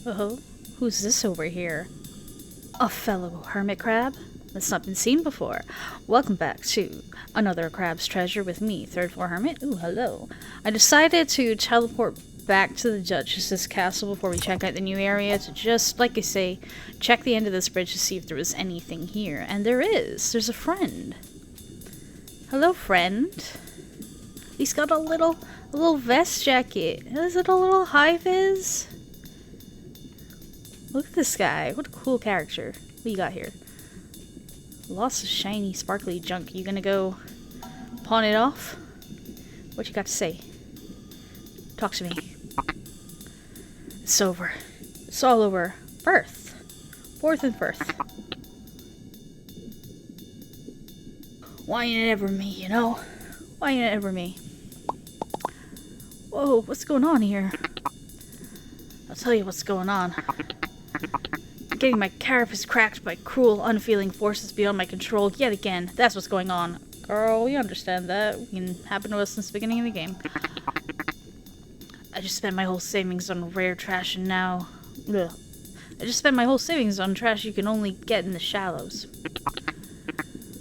Oh, who's this over here? A fellow hermit crab? That's not been seen before. Welcome back to another crab's treasure with me, third floor hermit. Ooh, hello. I decided to teleport back to the Duchess's castle before we check out the new area to just, like I say, check the end of this bridge to see if there was anything here. And there is. There's a friend. Hello, friend. He's got a little vest jacket. Is it a little high-vis? Look at this guy. What a cool character. What do you got here? Lots of shiny, sparkly junk. You gonna go pawn it off? What you got to say? Talk to me. It's over. It's all over. Birth. Fourth and Firth. Why ain't it ever me, you know? Why ain't it ever me? Whoa, what's going on here? I'll tell you what's going on. I'm getting my carapace cracked by cruel, unfeeling forces beyond my control yet again. That's what's going on. Girl, we understand that. It can happen to us since the beginning of the game. I just spent my whole savings on rare trash and now... Ugh. I just spent my whole savings on trash you can only get in the shallows.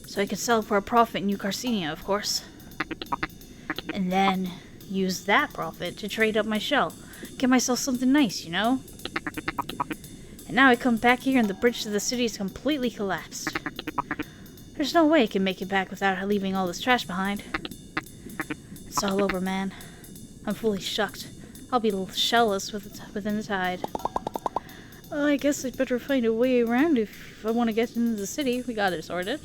So I could sell for a profit in New Carcinia, of course. And then use that profit to trade up my shell. Get myself something nice, you know? And now I come back here and the bridge to the city is completely collapsed. There's no way I can make it back without leaving all this trash behind. It's all over, man. I'm fully shucked. I'll be shellless within the tide. Well, I guess I'd better find a way around if I want to get into the city. We got it sorted.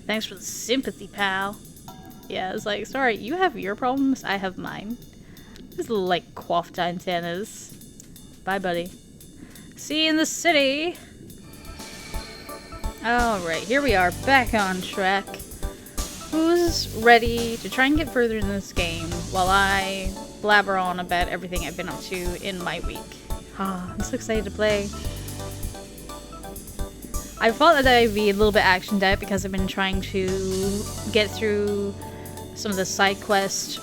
Thanks for the sympathy, pal. Yeah, it's like, sorry, you have your problems, I have mine. These little, like, coiffed antennas. Bye, buddy. See you in the city! Alright, here we are, back on track. Who's ready to try and get further in this game while I blabber on about everything I've been up to in my week? Ah, I'm so excited to play. I thought that I'd be a little bit actioned out because I've been trying to get through some of the side quest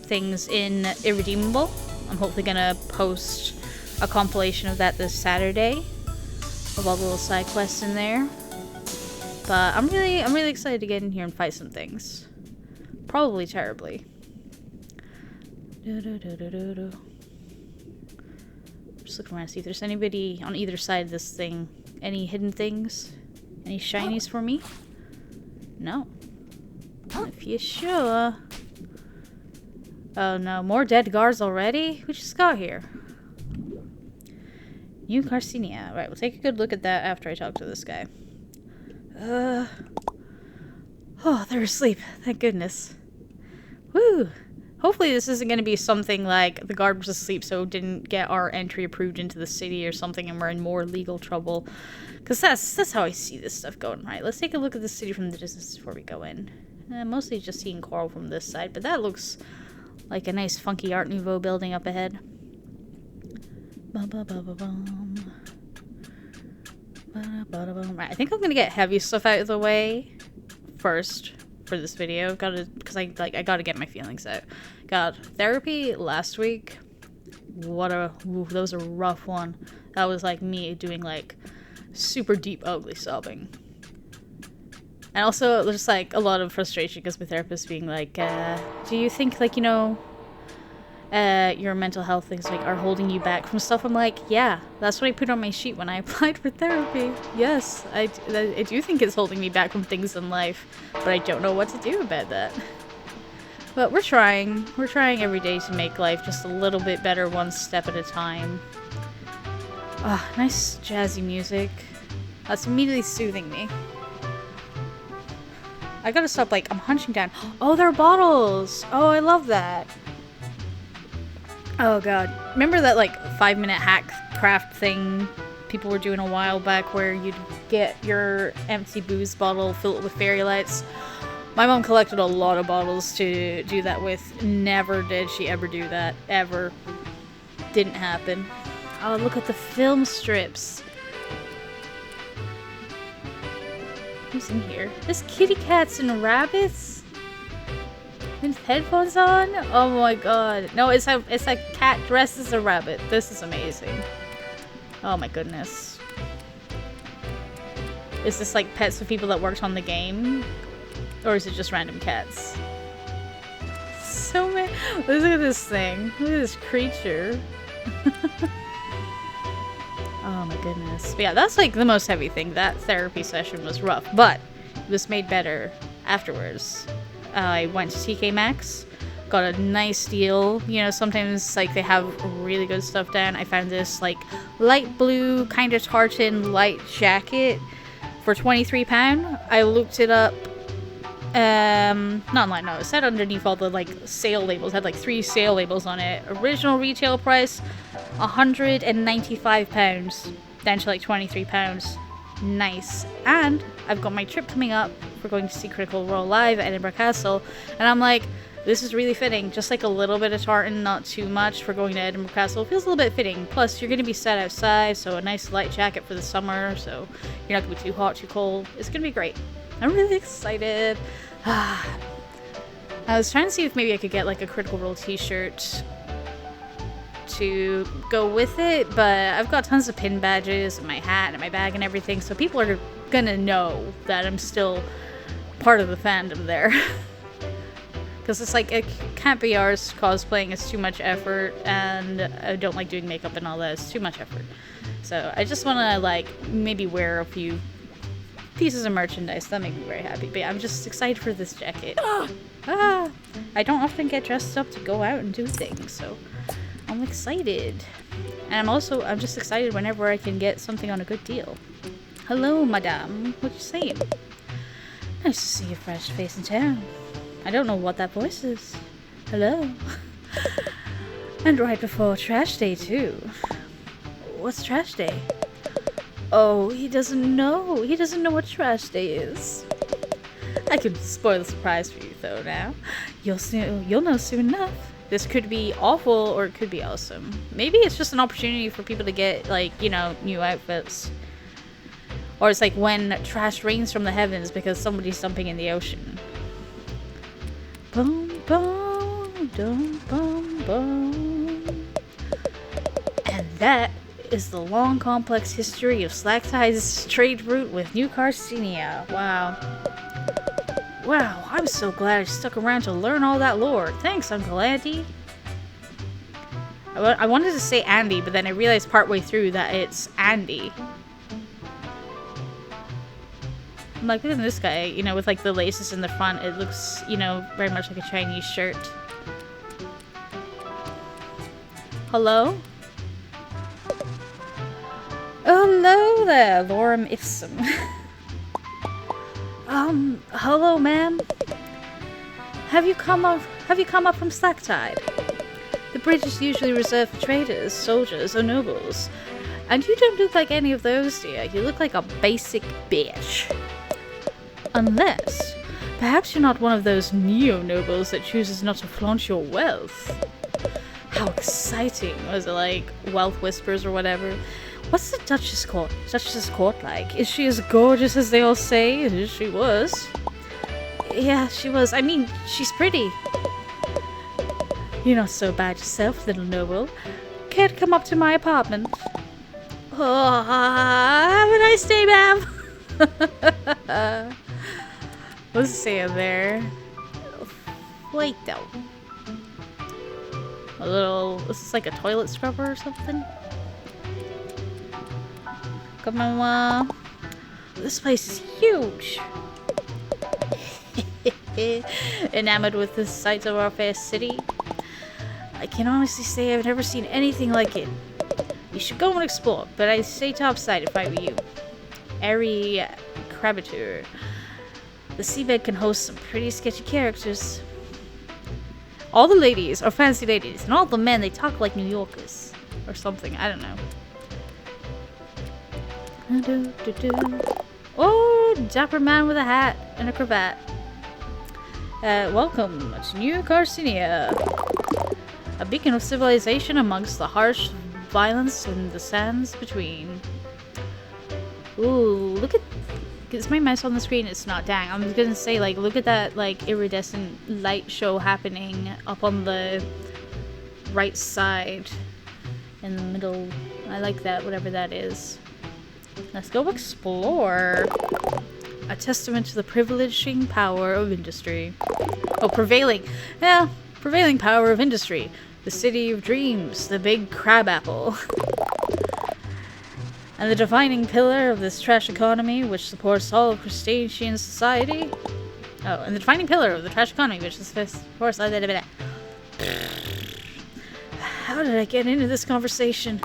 things in Irredeemable. I'm hopefully gonna post a compilation of that this Saturday of all the little side quests in there. But I'm really excited to get in here and fight some things. Probably terribly. Just looking around to see if there's anybody on either side of this thing. Any hidden things? Any shinies for me? No. If you're sure. Oh no, more dead guards already? Who just got here? New Carcinia. Right, we'll take a good look at that after I talk to this guy. Oh, they're asleep. Thank goodness. Woo! Hopefully this isn't going to be something like the guard was asleep so it didn't get our entry approved into the city or something and we're in more legal trouble. Because that's how I see this stuff going. Right, let's take a look at the city from the distance before we go in. Mostly just seeing coral from this side, but that looks like a nice funky Art Nouveau building up ahead. Right, I think I'm gonna get heavy stuff out of the way first for this video. Because I gotta get my feelings out. God, therapy last week. That was a rough one. That was like me doing like super deep ugly sobbing. And also just like a lot of frustration because my therapist being like, do you think like, you know, your mental health things like are holding you back from stuff? I'm like, yeah, that's what I put on my sheet when I applied for therapy. Yes, I do think it's holding me back from things in life, but I don't know what to do about that. But we're trying every day to make life just a little bit better, one step at a time. Ah, nice jazzy music. That's immediately soothing me. I gotta stop, like, I'm hunching down. Oh, they're bottles! Oh, I love that. Oh god. Remember that, like, 5-minute hack craft thing people were doing a while back where you'd get your empty booze bottle, fill it with fairy lights? My mom collected a lot of bottles to do that with. Never did she ever do that. Ever. Didn't happen. Oh, look at the film strips. Who's in here? There's kitty cats and rabbits? With headphones on? Oh my god. No, it's a cat dressed as a rabbit. This is amazing. Oh my goodness. Is this like pets of people that worked on the game? Or is it just random cats? So many. Look at this thing. Look at this creature. Oh my goodness. But yeah, that's like the most heavy thing. That therapy session was rough, but it was made better afterwards. I went to TK Maxx, got a nice deal. You know, sometimes like they have really good stuff down. I found this like light blue kind of tartan light jacket for £23. I looked it up. Not online, no. It said underneath all the like sale labels. It had like 3 sale labels on it. Original retail price, £195, down to like £23. Nice. And I've got my trip coming up. We're going to see Critical Role live at Edinburgh Castle, and I'm like, this is really fitting. Just like a little bit of tartan, not too much for going to Edinburgh Castle. It feels a little bit fitting. Plus, you're going to be set outside, so a nice light jacket for the summer, so you're not going to be too hot, too cold. It's going to be great. I'm really excited. I was trying to see if maybe I could get like a Critical Role t-shirt to go with it, but I've got tons of pin badges and my hat and my bag and everything, so people are gonna know that I'm still part of the fandom there. Because it's like, it can't be ours cosplaying, it's too much effort, and I don't like doing makeup and all that, it's too much effort. So I just want to like maybe wear a few pieces of merchandise. That make me very happy. But yeah, I'm just excited for this jacket. I don't often get dressed up to go out and do things, so I'm excited. And I'm just excited whenever I can get something on a good deal. Hello, madame. What you saying? Nice to see a fresh face in town. I don't know what that voice is. Hello. And right before trash day, too. What's trash day? Oh, he doesn't know. He doesn't know what trash day is. I could spoil the surprise for you, though, now. You'll know soon enough. This could be awful, or it could be awesome. Maybe it's just an opportunity for people to get, like, you know, new outfits. Or it's like when trash rains from the heavens because somebody's dumping in the ocean. Boom, boom, dum, boom, boom. And that is the long, complex history of Slacktie's trade route with New Carcinia. Wow. Wow, I'm so glad I stuck around to learn all that lore. Thanks, Uncle Andy. I wanted to say Andy, but then I realized partway through that it's Andy. I'm like, look at this guy, you know, with like the laces in the front. It looks, you know, very much like a Chinese shirt. Hello? Oh, hello there, Lorem Ipsum. Hello, ma'am. Have you come up from Slacktide? The bridge is usually reserved for traders, soldiers, or nobles. And you don't look like any of those, dear. You look like a basic bitch. Unless, perhaps you're not one of those neo-nobles that chooses not to flaunt your wealth. How exciting. Was it like wealth whispers or whatever? What's the Duchess Court like? Is she as gorgeous as they all say? She was. Yeah, she was. I mean, she's pretty. You're not so bad yourself, little noble. Care to come up to my apartment? Oh, have a nice day, ma'am. What's it saying there? Wait, though. A little... This is like a toilet scrubber or something? Come on, this place is huge. Enamored with the sights of our fair city. I can honestly say I've never seen anything like it. You should go and explore, but I'd stay topside if I were you. Airy Crabitur. The seabed can host some pretty sketchy characters. All the ladies are fancy ladies, and all the men, they talk like New Yorkers. Or something, I don't know. Oh, dapper man with a hat and a cravat. Welcome to New Carcinia. A beacon of civilization amongst the harsh violence and the sands between. Ooh, look at is my mouse on the screen? It's not. Dang, I'm gonna say, like, look at that, like, iridescent light show happening up on the right side in the middle. I like that, whatever that is. Let's go explore. A testament to the privileging power of industry. Oh, prevailing. Yeah, prevailing power of industry. The city of dreams, the big crabapple. And the defining pillar of this trash economy, which supports all of crustacean society. Oh, and the defining pillar of the trash economy, which supports... How did I get into this conversation?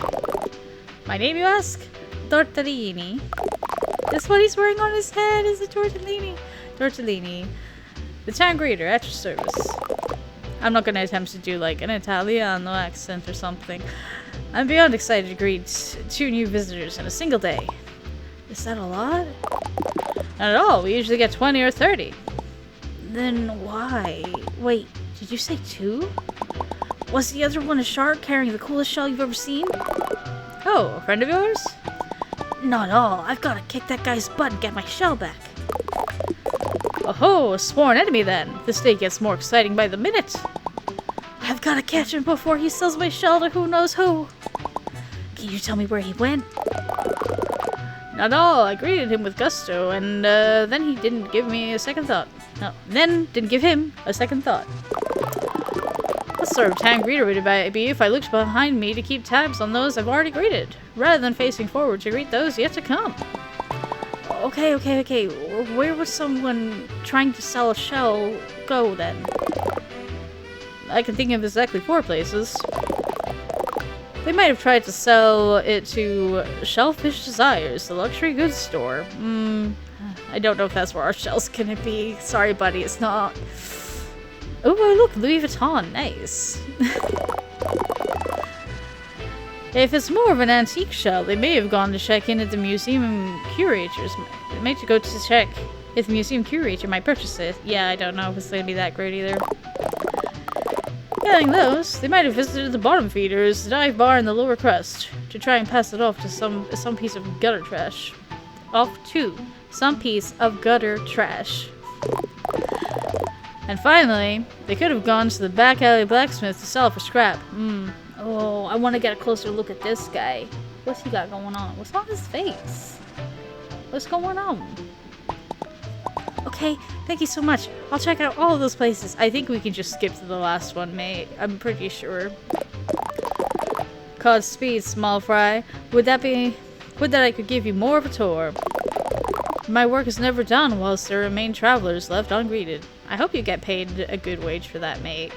My name, you ask? Tortellini. This what he's wearing on his head is a tortellini. Tortellini. The town greeter at your service. I'm not going to attempt to do like an Italiano accent or something. I'm beyond excited to greet 2 new visitors in a single day. Is that a lot? Not at all. We usually get 20 or 30. Then why? Wait, did you say 2? Was the other one a shark carrying the coolest shell you've ever seen? Oh, a friend of yours? Not at all. I've got to kick that guy's butt and get my shell back. Oh, a sworn enemy then. This day gets more exciting by the minute. I've got to catch him before he sells my shell to who knows who. Can you tell me where he went? Not at all. I greeted him with gusto, and then he didn't give me a second thought. No, then didn't give him a second thought. What sort of town greeter would it be if I looked behind me to keep tabs on those I've already greeted, rather than facing forward to greet those yet to come? Okay. Where would someone trying to sell a shell go, then? I can think of exactly 4 places. They might have tried to sell it to Shellfish Desires, the luxury goods store. I don't know if that's where our shell's gonna be. Sorry, buddy, it's not. Oh, look, Louis Vuitton. Nice. If it's more of an antique shell, they may have gone to check in at the museum curators. They may go to check if the museum curator might purchase it. Yeah, I don't know if it's gonna be that great either. Getting those, they might have visited the bottom feeders, the dive bar in the lower crust, to try and pass it off to some piece of gutter trash. Off to some piece of gutter trash. And finally, they could have gone to the back alley blacksmith to sell for scrap. Oh, I want to get a closer look at this guy. What's he got going on? What's on his face? What's going on? Okay, thank you so much. I'll check out all of those places. I think we can just skip to the last one, mate. I'm pretty sure. Godspeed, small fry. Would that I could give you more of a tour. My work is never done whilst there remain travelers left ungreeted. I hope you get paid a good wage for that, mate.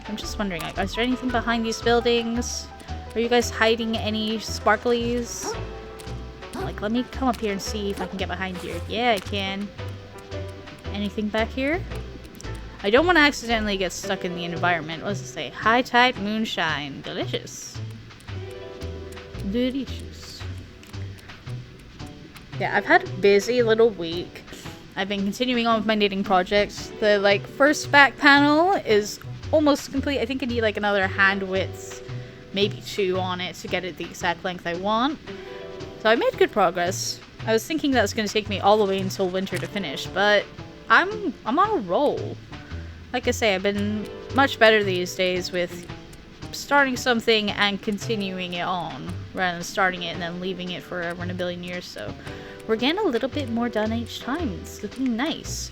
I'm just wondering, like, is there anything behind these buildings? Are you guys hiding any sparklies? Like, let me come up here and see if I can get behind here. Yeah, I can. Anything back here? I don't want to accidentally get stuck in the environment. What does it say? High tide moonshine. Delicious. Delicious. Yeah, I've had a busy little week. I've been continuing on with my knitting projects. The, like, first back panel is almost complete. I think I need, like, another hand width, maybe 2 on it to get it the exact length I want. So I made good progress. I was thinking that was going to take me all the way until winter to finish, but I'm on a roll. Like I say, I've been much better these days with starting something and continuing it on, rather than starting it and then leaving it forever in a billion years. So we're getting a little bit more done each time. It's looking nice.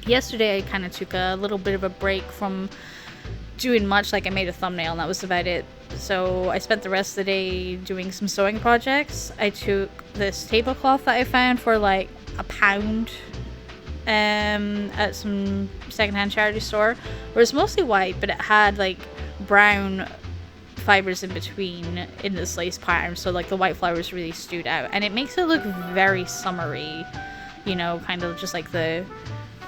Yesterday I kind of took a little bit of a break from doing much. Like, I made a thumbnail and that was about it. So I spent the rest of the day doing some sewing projects. I took this tablecloth that I found for like £1 at some secondhand charity store, where it's mostly white, but it had like brown fibers in between in this lace pattern, so like the white flowers really stood out, and it makes it look very summery, you know, kind of just like the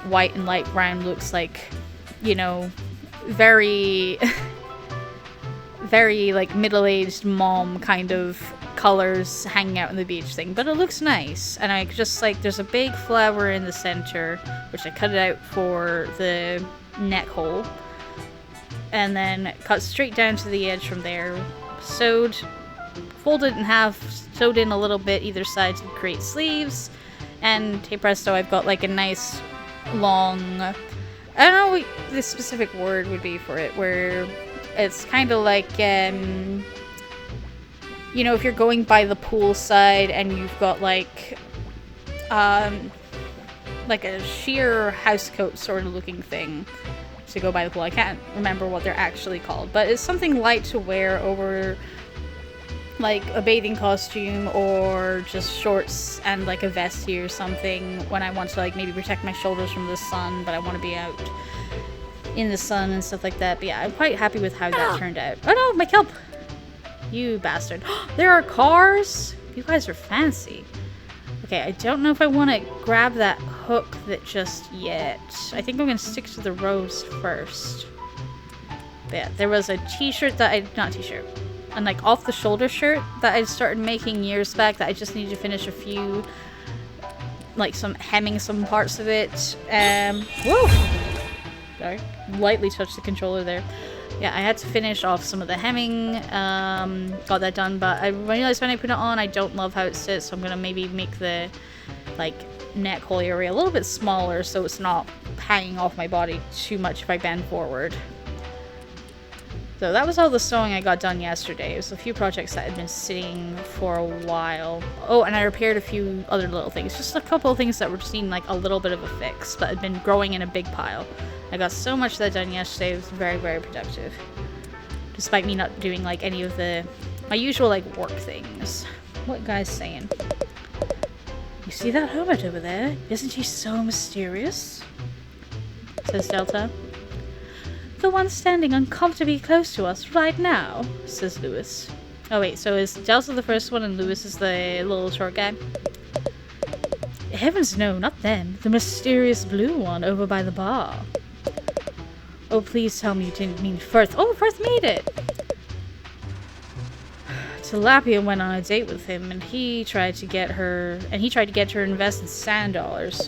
white and light brown looks like, you know, very very like middle-aged mom kind of colors hanging out on the beach thing, but it looks nice. And I just like, there's a big flower in the center, which I cut it out for the neck hole, and then cut straight down to the edge from there, sewed, folded in half, sewed in a little bit either side to create sleeves, and hey presto, I've got like a nice long, I don't know what the specific word would be for it, where it's kind of like, you know, if you're going by the pool side and you've got like a sheer housecoat sort of looking thing to go by the pool. I can't remember what they're actually called, but it's something light to wear over like a bathing costume or just shorts and like a vesty or something when I want to like maybe protect my shoulders from the sun, but I want to be out in the sun and stuff like that. But yeah, I'm quite happy with how that turned out. Oh no, my kelp! You bastard. There are cars? You guys are fancy. Okay, I don't know if I want to grab that hook just yet. I think I'm going to stick to the rose first. But yeah, there was a t-shirt that and like off the shoulder shirt that I started making years back that I just need to finish a few, like hemming some parts of it. Whoa! Sorry, lightly touched the controller there. Yeah, I had to finish off some of the hemming, got that done, but I realized when I put it on, I don't love how it sits, so I'm gonna maybe make the, like, neck hole area a little bit smaller so it's not hanging off my body too much if I bend forward. So that was all the sewing I got done yesterday. It was a few projects that had been sitting for a while. Oh, and I repaired a few other little things. Just a couple of things that were seeing like a little bit of a fix, but had been growing in a big pile. I got so much of that done yesterday. It was very, very productive. Despite me not doing like any of my usual like work things. What guy's saying? You see that hermit over there? Isn't he so mysterious? Says Delta. The one standing uncomfortably close to us right now, says Lewis. Oh wait, so is Delta the first one and Lewis is the little short guy? Heavens no, not them. The mysterious blue one over by the bar. Oh, please tell me you didn't mean Firth. Oh, Firth made it! Tilapia went on a date with him and he tried to get her to invest in sand dollars.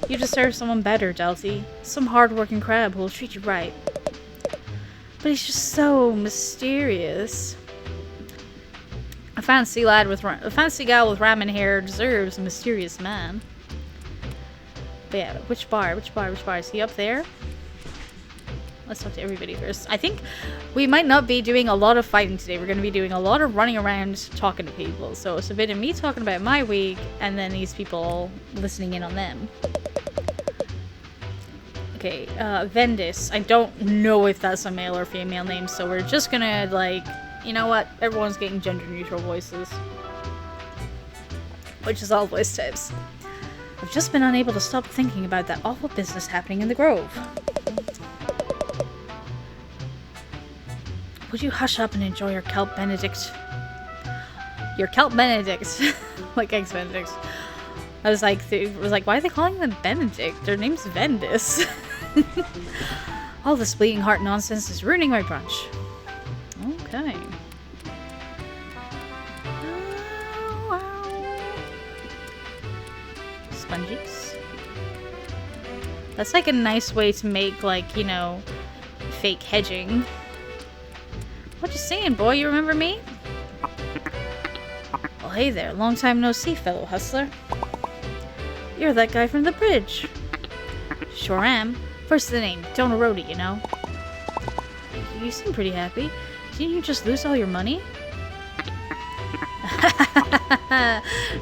You deserve someone better, Delty. Some hard-working crab who will treat you right. But he's just so mysterious. A fancy gal with ramen hair deserves a mysterious man. But yeah, which bar? Is he up there? Let's talk to everybody first. I think we might not be doing a lot of fighting today. We're going to be doing a lot of running around talking to people. So it's a bit of me talking about my week and then these people listening in on them. Okay, Vendis. I don't know if that's a male or female name, so we're just gonna, like, you know what? Everyone's getting gender-neutral voices. Which is all voice types. I've just been unable to stop thinking about that awful business happening in the Grove. Would you hush up and enjoy your kelp Benedict? Your kelp Benedict. Like Eggs Benedict. I was like, why are they calling them Benedict? Their name's Vendis. All this bleeding heart nonsense is ruining my brunch. Okay. Sponges. That's like a nice way to make, like, you know, fake hedging. What you saying, boy? You remember me? Well, hey there. Long time no see, fellow hustler. You're that guy from the bridge. Sure am. First the name. Don't erode it, you know. You seem pretty happy. Didn't you just lose all your money?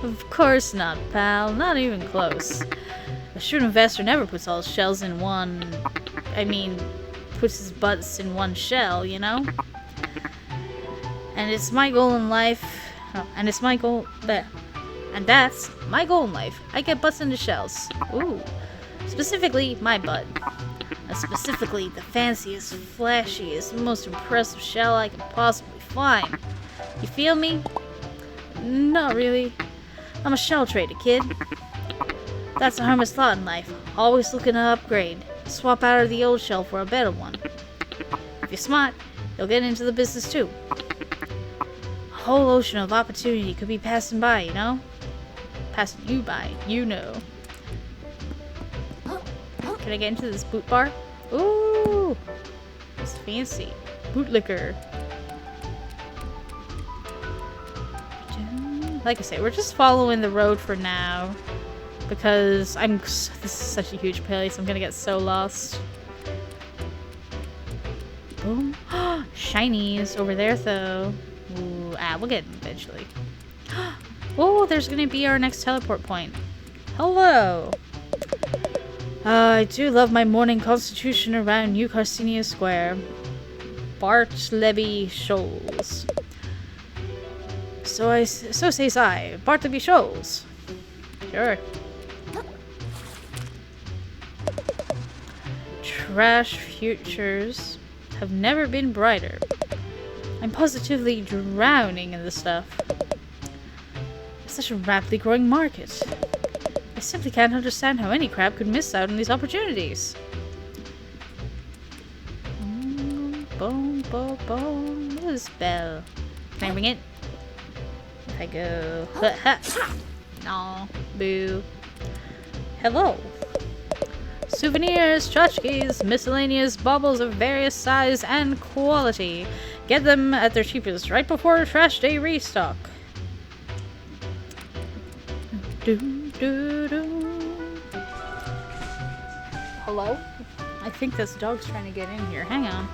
Of course not, pal. Not even close. A shrewd investor never puts all his shells in one... I mean, puts his butts in one shell, you know? And it's my goal in life... Oh, and it's my goal... And that's my goal in life. I get butts into shells. Ooh. Specifically, my butt. Specifically, the fanciest, flashiest, most impressive shell I can possibly find. You feel me? Not really. I'm a shell trader, kid. That's a hermit's thought in life. Always looking to upgrade. Swap out of the old shell for a better one. If you're smart, you'll get into the business too. A whole ocean of opportunity could be passing by, you know? Passing you by, you know. Can I get into this boot bar? Ooh! It's fancy. Bootlicker. like I say, we're just following the road for now. Because this is such a huge place, I'm gonna get so lost. Boom. Shinies over there, though. Ooh, we'll get them eventually. Oh, there's gonna be our next teleport point. Hello! I do love my morning constitution around New Carcinia Square. Bartleby Shoals. So says I. Bartleby Shoals. Sure. Trash futures have never been brighter. I'm positively drowning in this stuff. It's such a rapidly growing market. I simply can't understand how any crab could miss out on these opportunities. Boom, boom, boom. What is this bell? Can I ring it? If I go... No. Boo. Hello. Souvenirs, tchotchkes, miscellaneous baubles of various size and quality. Get them at their cheapest right before Trash Day restock. Hello? I think this dog's trying to get in here. Hang on.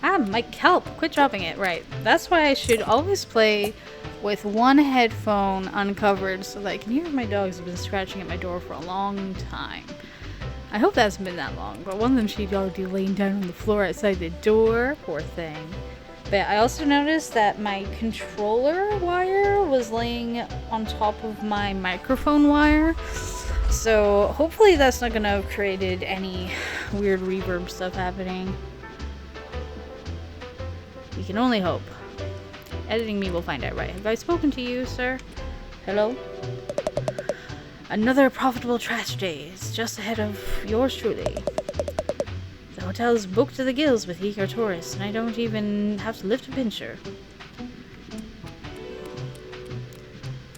Ah, my kelp! Quit dropping it. Right. That's why I should always play with one headphone uncovered so that I can hear my dogs have been scratching at my door for a long time. I hope that hasn't been that long, but one of them she dogged laying down on the floor outside the door. Poor thing. But I also noticed that my controller wire was laying on top of my microphone wire. So hopefully that's not going to have created any weird reverb stuff happening. We can only hope. Editing me will find out, right? Have I spoken to you, sir? Hello? Another profitable trash day is just ahead of yours truly. The hotel's booked to the gills with eager tourists, and I don't even have to lift a pincher.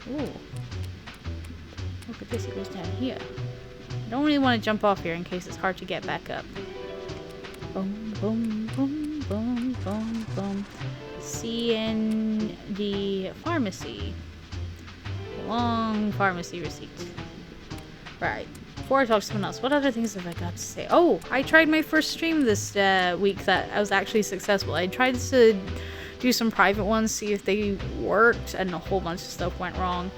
Ooh. Look at this, it goes down here. I don't really want to jump off here in case it's hard to get back up. Boom, boom, boom, boom, boom, boom. CND Pharmacy. Long pharmacy receipt. Right. Before I talk to someone else, what other things have I got to say? Oh, I tried my first stream this week that I was actually successful. I tried to do some private ones, see if they worked, and a whole bunch of stuff went wrong.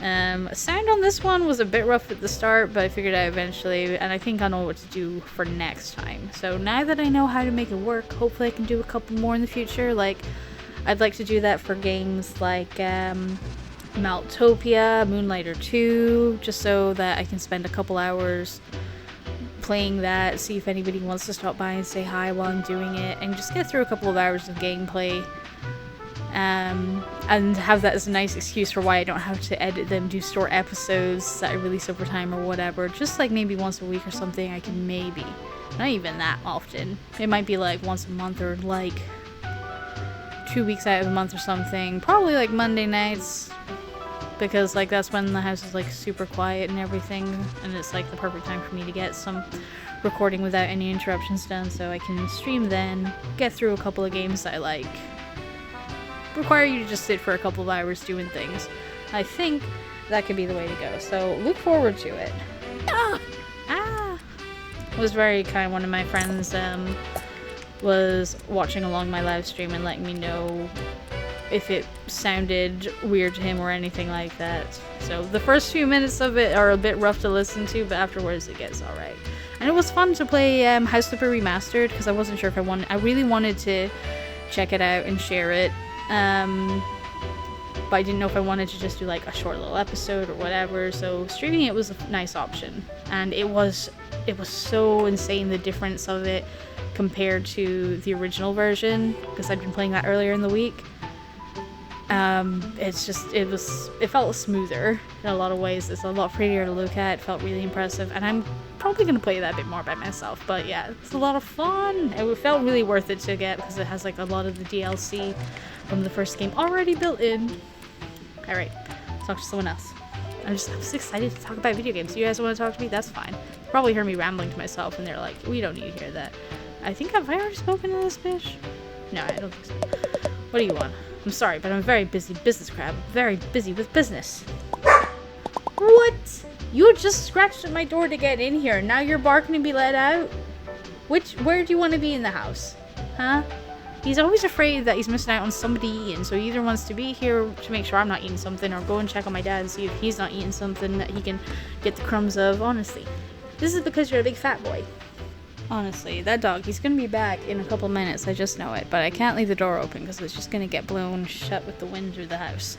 Sound on this one was a bit rough at the start, but I figured out eventually, and I think I know what to do for next time. So now that I know how to make it work, hopefully I can do a couple more in the future. Like, I'd like to do that for games like Maltopia, Moonlighter 2, just so that I can spend a couple hours playing that, see if anybody wants to stop by and say hi while I'm doing it, and just get through a couple of hours of gameplay. And have that as a nice excuse for why I don't have to edit them, do store episodes that I release over time or whatever. Just like maybe once a week or something, I can maybe. Not even that often. It might be like once a month or like 2 weeks out of the month or something. Probably like Monday nights. Because like that's when the house is like super quiet and everything. And it's like the perfect time for me to get some recording without any interruptions done. So I can stream then, get through a couple of games that I like. Require you to just sit for a couple of hours doing things. I think that could be the way to go. So look forward to it. It was very kind. One of my friends was watching along my live stream and letting me know if it sounded weird to him or anything like that. So the first few minutes of it are a bit rough to listen to, but afterwards it gets alright. And it was fun to play House Flipper Remastered because I wasn't sure if I really wanted to check it out and share it. But I didn't know if I wanted to just do like a short little episode or whatever, so streaming it was a nice option. And it was so insane, the difference of it compared to the original version, because I'd been playing that earlier in the week. It felt smoother in a lot of ways. It's a lot prettier to look at. It felt really impressive, and I'm probably going to play that a bit more by myself. But yeah, it's a lot of fun. It felt really worth it to get because it has like a lot of the DLC from the first game already built in. Alright, talk to someone else. I'm just excited to talk about video games. You guys want to talk to me? That's fine. You probably heard me rambling to myself and they're like, we don't need to hear that. I think, have I already spoken to this bitch? No, I don't think so. What do you want? I'm sorry, but I'm a very busy business crab. Very busy with business. What? You just scratched at my door to get in here, and now you're barking to be let out? Where do you want to be in the house? Huh? He's always afraid that he's missing out on somebody eating, so he either wants to be here to make sure I'm not eating something, or go and check on my dad and see if he's not eating something that he can get the crumbs of. Honestly, this is because you're a big fat boy. Honestly, that dog, he's gonna be back in a couple minutes, I just know it, but I can't leave the door open because it's just gonna get blown shut with the wind through the house.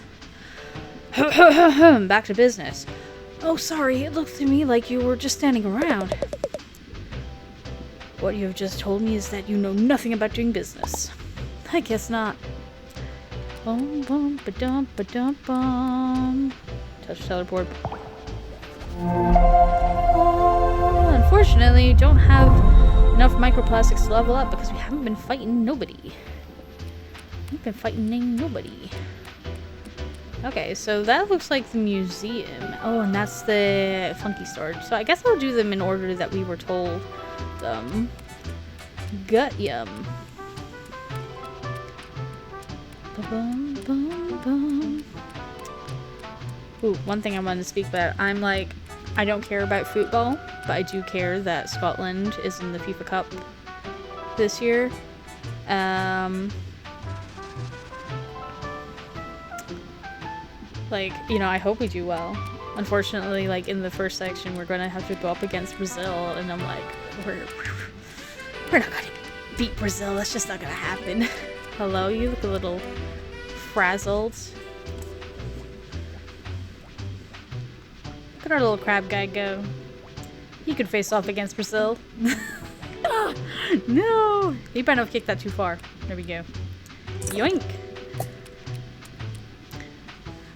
Back to business. Oh, sorry, it looked to me like you were just standing around. What you have just told me is that you know nothing about doing business. I guess not. Bum bum ba-dum ba-dum bum. Touch teleport. Unfortunately, we don't have enough microplastics to level up because we haven't been fighting nobody. We've been fighting nobody. Okay, so that looks like the museum. Oh, and that's the funky storage. So I guess I'll do them in order that we were told. Gut yum. Ba-bum, bum, bum. Ooh, one thing I wanted to speak about. I'm like, I don't care about football, but I do care that Scotland is in the FIFA Cup this year. Like, you know, I hope we do well. Unfortunately, like, in the first section, we're gonna have to go up against Brazil, and I'm like, we're not gonna beat Brazil. That's just not gonna happen. Hello, you look a little frazzled. Look at our little crab guy go. He could face off against Brazil. Oh, no! You better not have kicked that too far. There we go. Yoink!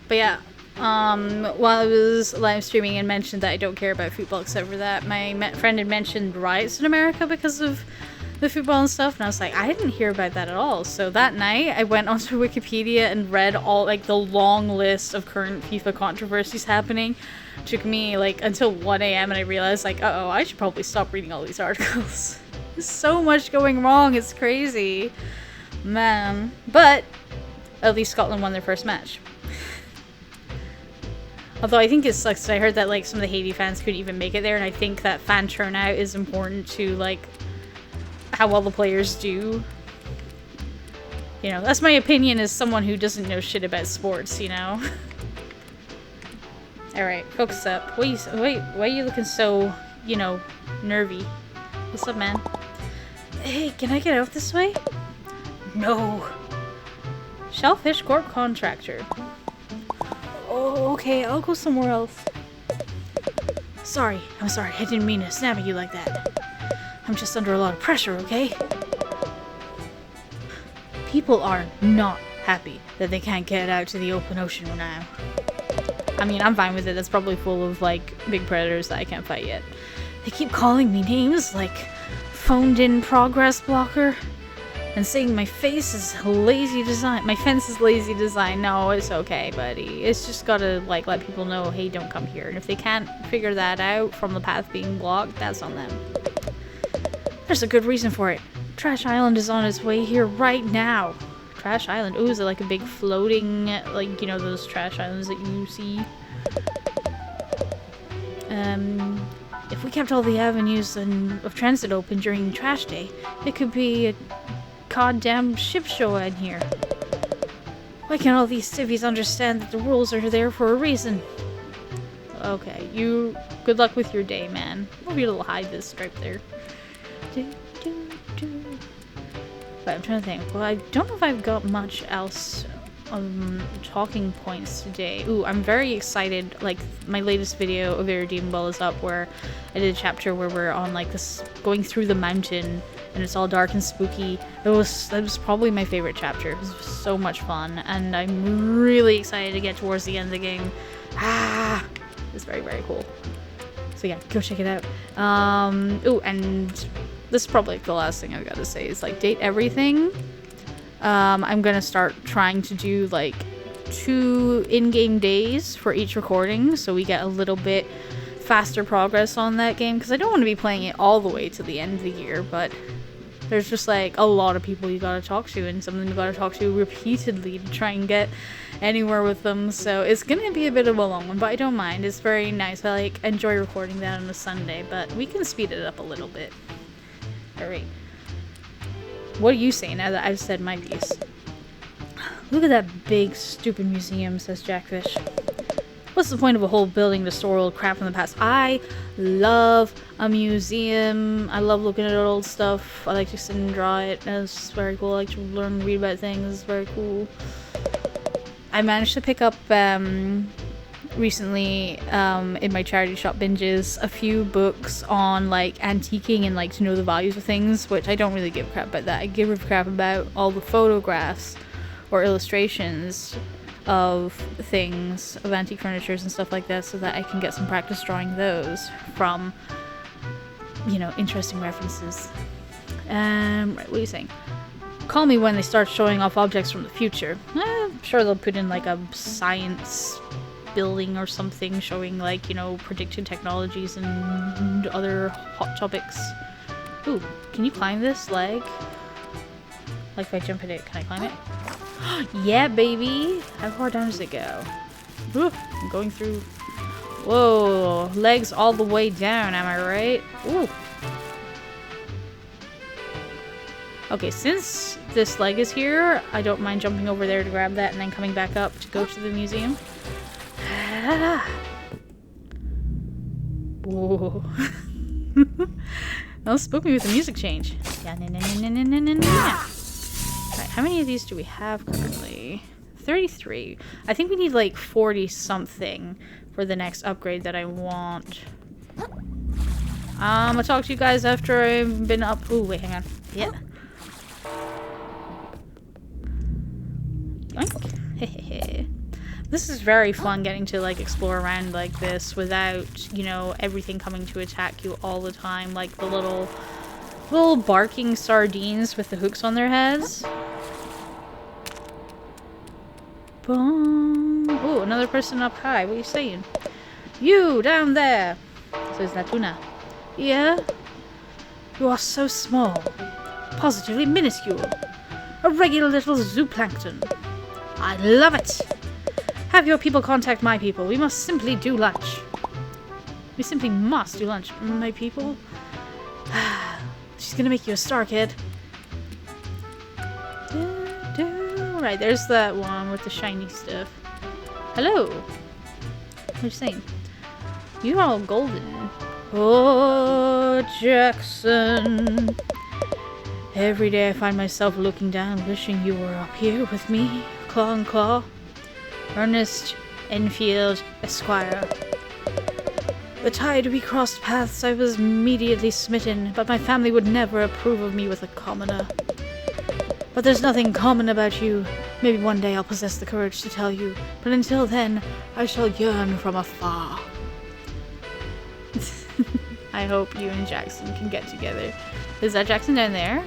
But yeah, while I was live streaming and mentioned that I don't care about football except for that, my friend had mentioned riots in America because of the football and stuff, and I was like, I didn't hear about that at all. So that night, I went onto Wikipedia and read all, like, the long list of current FIFA controversies happening. It took me, like, until 1 a.m. and I realized, like, uh-oh, I should probably stop reading all these articles. There's so much going wrong, it's crazy. Man. But, at least Scotland won their first match. Although I think it sucks. I heard that like some of the Haiti fans couldn't even make it there, and I think that fan turnout is important to like how well the players do. You know, that's my opinion as someone who doesn't know shit about sports, you know? Alright, focus up. Wait, why are you looking so, you know, nervy? What's up, man? Hey, can I get out this way? No. Shellfish Corp contractor. Oh, okay, I'll go somewhere else. Sorry, I'm sorry, I didn't mean to snap at you like that. I'm just under a lot of pressure, okay? People are not happy that they can't get out to the open ocean now. I mean, I'm fine with it, that's probably full of, like, big predators that I can't fight yet. They keep calling me names like phoned in progress blocker. And saying my face is lazy design. My fence is lazy design. No, it's okay, buddy. It's just gotta, like, let people know, hey, don't come here. And if they can't figure that out from the path being blocked, that's on them. There's a good reason for it. Trash Island is on its way here right now. Trash Island? Ooh, is it like a big floating, like, you know, those trash islands that you see? If we kept all the avenues of transit open during trash day, it could be a goddamn ship show in here. Why can't all these civvies understand that the rules are there for a reason? Okay, you... Good luck with your day, man. Maybe a little hide this stripe there. But I'm trying to think. Well, I don't know if I've got much else talking points today. Ooh, I'm very excited. Like, my latest video of Irredeemable is up where I did a chapter where we're on, like, this... going through the mountain and it's all dark and spooky. That was probably my favorite chapter. It was so much fun, and I'm really excited to get towards the end of the game. It's very, very cool. So yeah, go check it out. Ooh, and this is probably the last thing I've got to say is, like, date everything. I'm gonna start trying to do, like, 2 in-game days for each recording, so we get a little bit faster progress on that game, because I don't want to be playing it all the way to the end of the year, but There's just like a lot of people you gotta talk to, and some of them you gotta talk to repeatedly to try and get anywhere with them. So it's gonna be a bit of a long one, but I don't mind. It's very nice. I like enjoy recording that on a Sunday, but we can speed it up a little bit. Alright. What are you saying now that I've said my piece? Look at that big, stupid museum, says Jackfish. What's the point of a whole building to store old crap from the past? I love a museum. I love looking at old stuff. I like to sit and draw it. It's very cool. I like to learn and read about things. It's very cool. I managed to pick up recently in my charity shop binges a few books on like antiquing and like to know the values of things, which I don't really give a crap about that. I give a crap about all the photographs or illustrations of things, of antique furnitures and stuff like that, so that I can get some practice drawing those from, you know, interesting references. Right, what are you saying? Call me when they start showing off objects from the future. I'm sure they'll put in like a science building or something showing like, you know, predicted technologies and other hot topics. Ooh, can you climb this leg? Like if I jump at it, can I climb it? Yeah, baby! How far down does it go? Ooh, I'm going through... Whoa! Legs all the way down, am I right? Ooh! Okay, since this leg is here, I don't mind jumping over there to grab that and then coming back up to go to the museum. Whoa. That spooked me with the music change. Yeah, Right, how many of these do we have currently? 33. I think we need like 40 something for the next upgrade that I want. I'll talk to you guys after I've been up. Ooh, wait, hang on. Yeah. Yoink. This is very fun getting to like explore around like this without, you know, everything coming to attack you all the time. Like the little barking sardines with the hooks on their heads. Boom. Oh, another person up high. What are you saying? You down there, says Natuna. Yeah? You are so small. Positively minuscule. A regular little zooplankton. I love it. Have your people contact my people. We must simply do lunch. We simply must do lunch. My people? She's gonna make you a star, kid. Right, there's that one with the shiny stuff. Hello. What are you saying? You're all golden. Oh, Jackson. Every day I find myself looking down, wishing you were up here with me. Claw and claw. Ernest Enfield, Esquire. The tide we crossed paths, I was immediately smitten, but my family would never approve of me with a commoner. But there's nothing common about you. Maybe one day I'll possess the courage to tell you, but until then, I shall yearn from afar. I hope you and Jackson can get together. Is that Jackson down there?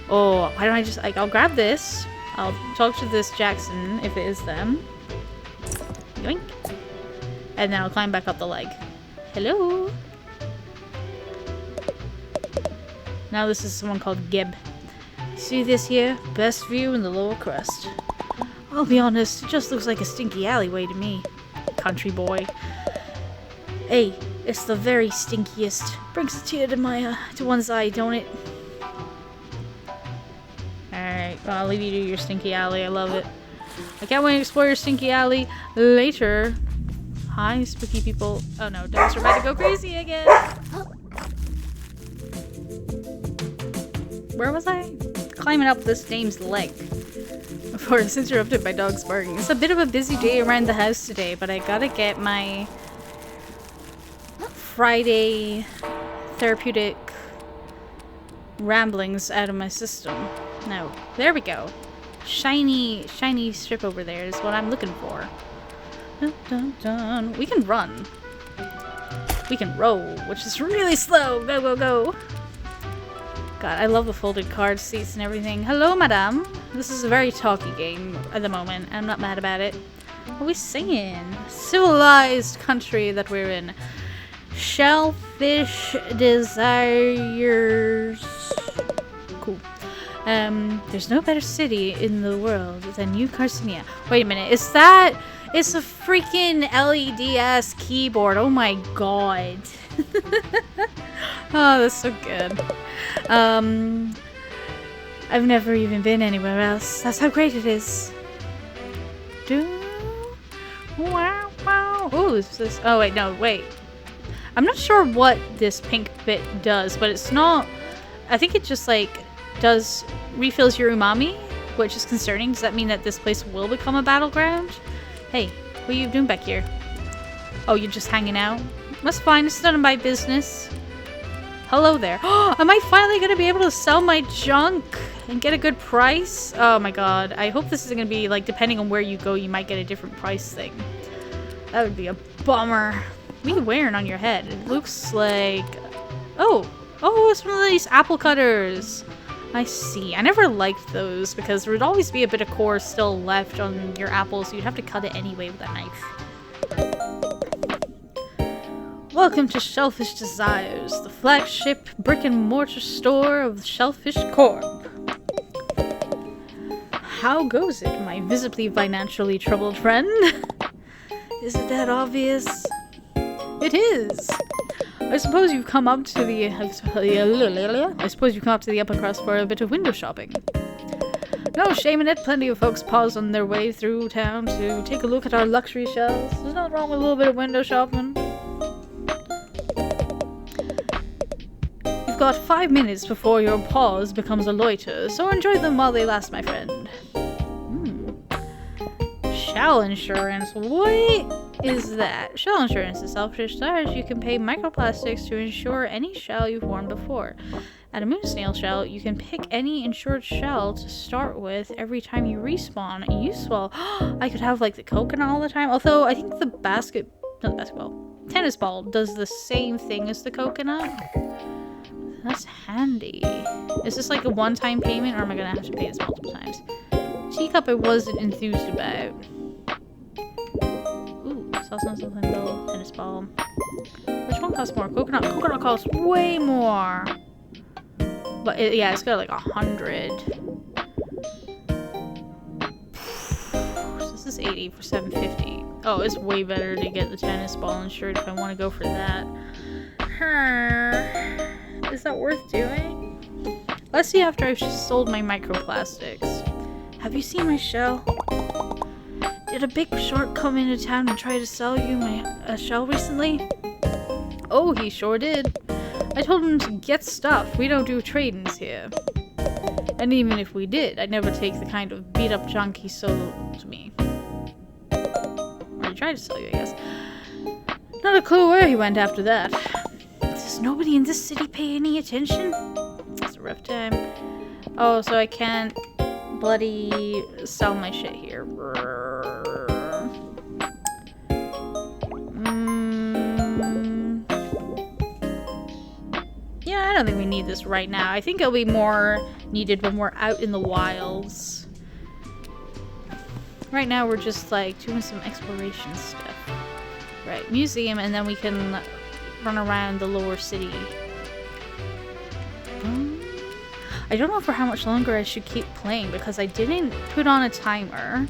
Oh, why don't I just, like, I'll grab this. I'll talk to this Jackson, if it is them. Yoink. And then I'll climb back up the leg. Hello? Now this is someone called Gib. See this here? Best view in the lower crust. I'll be honest, it just looks like a stinky alleyway to me. Country boy. Hey, it's the very stinkiest. Brings a tear to my, to one's eye, don't it? Alright, well, I'll leave you to your stinky alley. I love it. I can't wait to explore your stinky alley later. Hi, spooky people. Oh no, dogs are about to go crazy again. Where was I? Climbing up this dame's leg before it's interrupted by dogs barking. It's a bit of a busy day around the house today, but I gotta get my Friday therapeutic ramblings out of my system. No, there we go. Shiny strip over there is what I'm looking for. Dun, dun, dun. We can run. We can roll, which is really slow. Go, go, go. God, I love the folded card seats and everything. Hello, madame. This is a very talky game at the moment. I'm not mad about it. What are we singing? Civilized country that we're in. Shellfish desires. cool. There's no better city in the world than New Carcinia. Wait a minute, is that... It's a freaking LED-ass keyboard. Oh my god. Oh, that's so good. I've never even been anywhere else. That's how great it is. Wow, wow. Ooh, is this... Oh, wait, no, wait. I'm not sure what this pink bit does, but it's not... I think it just, like, refills your umami, which is concerning. Does that mean that this place will become a battleground? Hey, what are you doing back here? Oh, you're just hanging out? That's fine, it's none of my business. Hello there. Am I finally gonna be able to sell my junk and get a good price? Oh my god, I hope this isn't gonna be, like, depending on where you go, you might get a different price thing. That would be a bummer. What are you wearing on your head? It looks like... Oh, it's one of these apple cutters. I see. I never liked those because there would always be a bit of core still left on your apple, so you'd have to cut it anyway with a knife. Welcome to Shellfish Desires, the flagship brick-and-mortar store of the Shellfish Corp. How goes it, my visibly financially troubled friend? Isn't that obvious? It is! I suppose you've come up to the upper crust for a bit of window shopping. No shame in it. Plenty of folks pause on their way through town to take a look at our luxury shelves. There's nothing wrong with a little bit of window shopping. You've got 5 minutes before your pause becomes a loiter, so enjoy them while they last, my friend. Shell insurance. What is that? Shell insurance is Shellfish Desires. You can pay microplastics to insure any shell you've worn before. At a moon snail shell, you can pick any insured shell to start with every time you respawn. Useful. I could have, like, the coconut all the time. Although, I think the tennis ball does the same thing as the coconut. That's handy. Is this, like, a one-time payment, or am I gonna have to pay this multiple times? Teacup I wasn't enthused about. Ooh, sauce on something though. Tennis ball. Which one costs more? Coconut. Coconut costs way more. But yeah, it's got like 100. So this is 80 for 750. Oh, it's way better to get the tennis ball insured if I want to go for that. Is that worth doing? Let's see after I've just sold my microplastics. Have you seen my shell? Did a big short come into town and try to sell you a shell recently? Oh, he sure did. I told him to get stuff. We don't do trade-ins here. And even if we did, I'd never take the kind of beat-up junk he sold to me. Or he tried to sell you, I guess. Not a clue where he went after that. Does nobody in this city pay any attention? It's a rough time. Oh, so I can't bloody sell my shit here. Yeah, I don't think we need this right now. I think it'll be more needed when we're out in the wilds. Right now we're just like doing some exploration stuff. Right, museum, and then we can run around the lower city. I don't know for how much longer I should keep playing because I didn't put on a timer.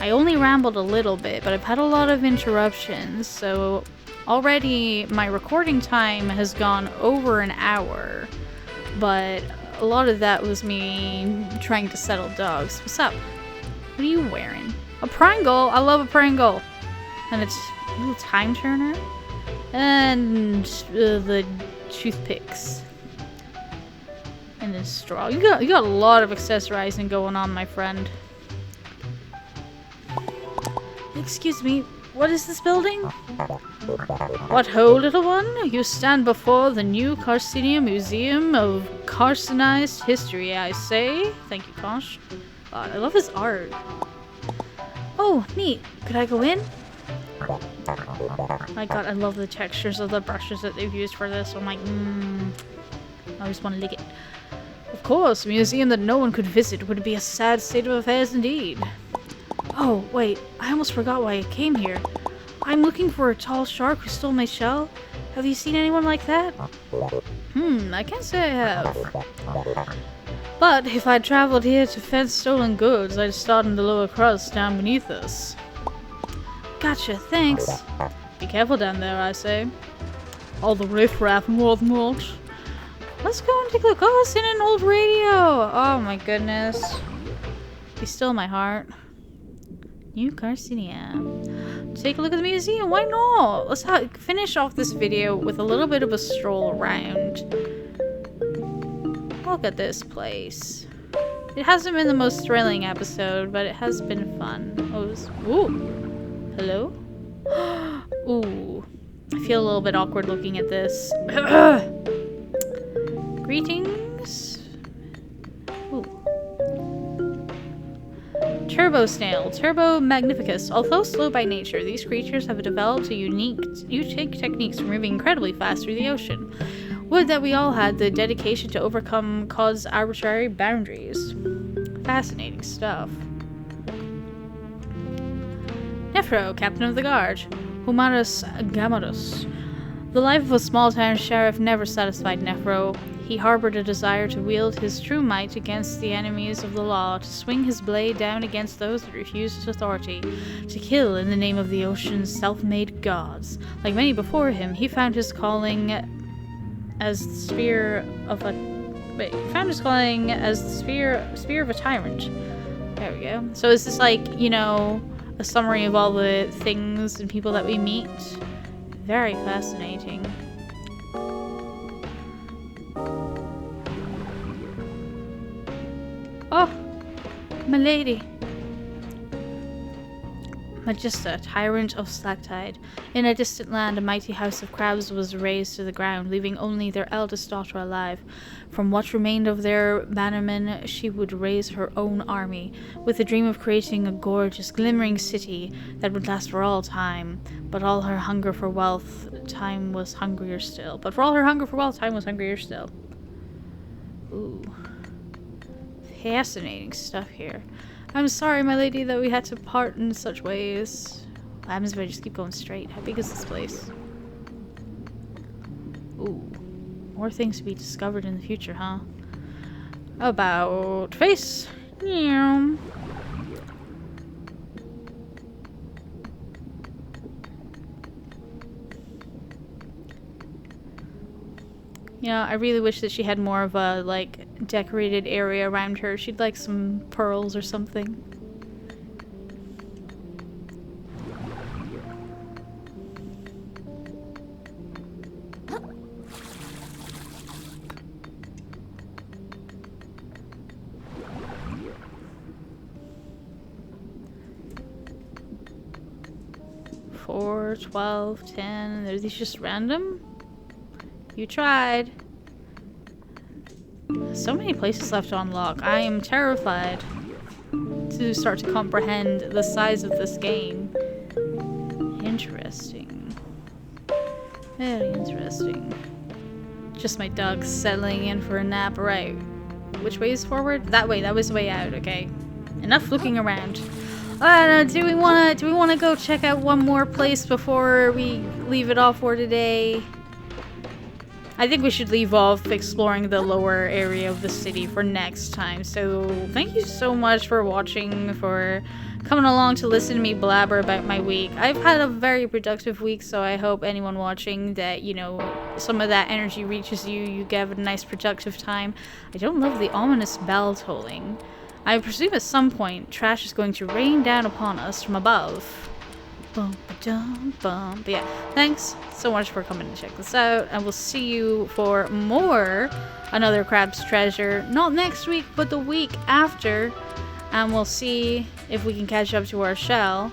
I only rambled a little bit, but I've had a lot of interruptions, so already my recording time has gone over an hour, but a lot of that was me trying to settle dogs. What's up? What are you wearing? A Pringle! I love a Pringle! And it's a little time turner. And the toothpicks. And then straw. You got a lot of accessorizing going on, my friend. Excuse me, what is this building? What ho, little one? You stand before the New Carcinia Museum of Carcinized History, I say. Thank you, Kosh. God, I love his art. Oh, neat. Could I go in? My god, I love the textures of the brushes that they've used for this. I'm like, I just want to lick it. Of course, a museum that no one could visit would be a sad state of affairs indeed. Oh, wait, I almost forgot why I came here. I'm looking for a tall shark who stole my shell. Have you seen anyone like that? I can't say I have. But if I'd traveled here to fence stolen goods, I'd start in the lower crust down beneath us. Gotcha, thanks. Be careful down there, I say. All the riffraff more than much. Let's go and take a look. Oh, it's in an old radio. Oh my goodness. Be still, my heart. New Garcinia. Take a look at the museum. Why not? Let's finish off this video with a little bit of a stroll around. Look at this place. It hasn't been the most thrilling episode, but it has been fun. Ooh. Hello? Ooh. I feel a little bit awkward looking at this. Greetings. Ooh. Turbo snail, Turbo magnificus. Although slow by nature, these creatures have developed a unique techniques for moving incredibly fast through the ocean. Would that we all had the dedication to overcome cause arbitrary boundaries. Fascinating stuff. Nephro, captain of the guard. Humarus Gamarus. The life of a small-town sheriff never satisfied Nephro. He harbored a desire to wield his true might against the enemies of the law, to swing his blade down against those that refused his authority, to kill in the name of the ocean's self-made gods. Like many before him, he found his calling as the spear of a spear of a tyrant. There we go. So is this like, you know, a summary of all the things and people that we meet? Very fascinating. Oh, my lady. Magista, tyrant of Slacktide. In a distant land, a mighty house of crabs was razed to the ground, leaving only their eldest daughter alive. From what remained of their bannermen, she would raise her own army, with the dream of creating a gorgeous, glimmering city that would last for all time. But all her hunger for wealth, time was hungrier still. Ooh. Fascinating stuff here. I'm sorry, my lady, that we had to part in such ways. What happens if I just keep going straight? How big is this place? Ooh. More things to be discovered in the future, huh? About face. Yeah. Yeah, I really wish that she had more of a, like, decorated area around her. She'd like some pearls or something. Four, 12, 10. Are these just random? You tried. So many places left to unlock. I am terrified to start to comprehend the size of this game. Interesting. Very interesting. Just my dog settling in for a nap. Right. Which way is forward? That way. That was the way out. Okay. Enough looking around. Do we wanna go check out one more place before we leave it off for today? I think we should leave off exploring the lower area of the city for next time. So thank you so much for watching, for coming along to listen to me blabber about my week. I've had a very productive week, so I hope anyone watching that, you know, some of that energy reaches you. You have a nice productive time. I don't love the ominous bell tolling. I presume at some point trash is going to rain down upon us from above. Bum, ba-dum, bum. But yeah, thanks so much for coming to check this out, and we'll see you for more Another Crab's Treasure. Not next week, but the week after, and we'll see if we can catch up to our shell.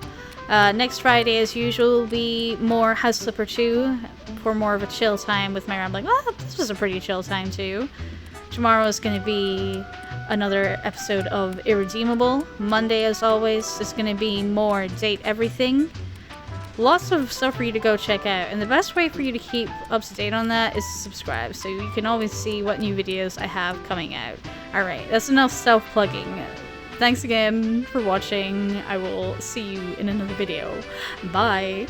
Next Friday, as usual, will be more House Slipper 2 for more of a chill time with my rambling. Oh, this was a pretty chill time too. Tomorrow is going to be another episode of Irredeemable. Monday, as always, is going to be more Date Everything. Lots of stuff for you to go check out, and the best way for you to keep up to date on that is to subscribe, so you can always see what new videos I have coming out. Alright, that's enough self-plugging. Thanks again for watching. I will see you in another video. Bye!